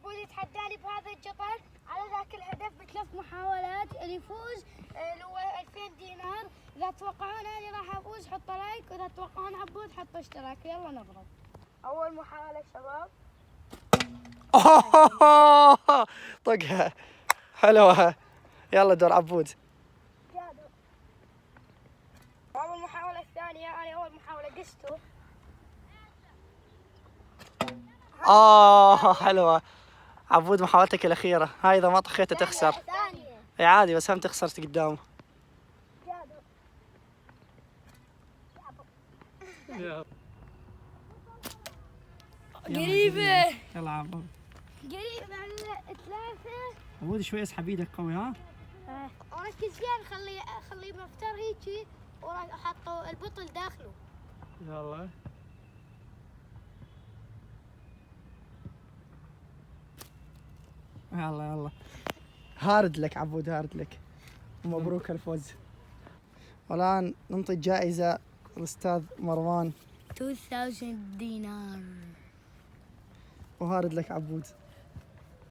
عبود يتحداني بهذا الجبل على ذاك الهدف ب3 محاولات. اللي يفوز اللي هو 2000 دينار. اذا توقعون اني راح افوز حطوا لايك، واذا تتوقعون عبود حطوا اشتراك. يلا نضرب. اول محاولة شباب. طقها حلوة. يلا دور عبود. اول محاولة الثانية. انا اول محاولة قسته. حلوة عبود، محاولتك الأخيرة هاي، إذا ما طخيته تخسر. اي عادي، بس هم تخسرت قدامه. قريبة. يلا عبود. قريبة على 3. عبود شوي اسحب ايدك قوي. ها وركز زين. خلي مفتر هيجي وراح احط البطل داخله. يلا. يلا هارد لك عبود، هارد لك. مبروك الفوز. والآن ننطي جائزة الأستاذ مروان. 2000 دينار. وهارد لك عبود.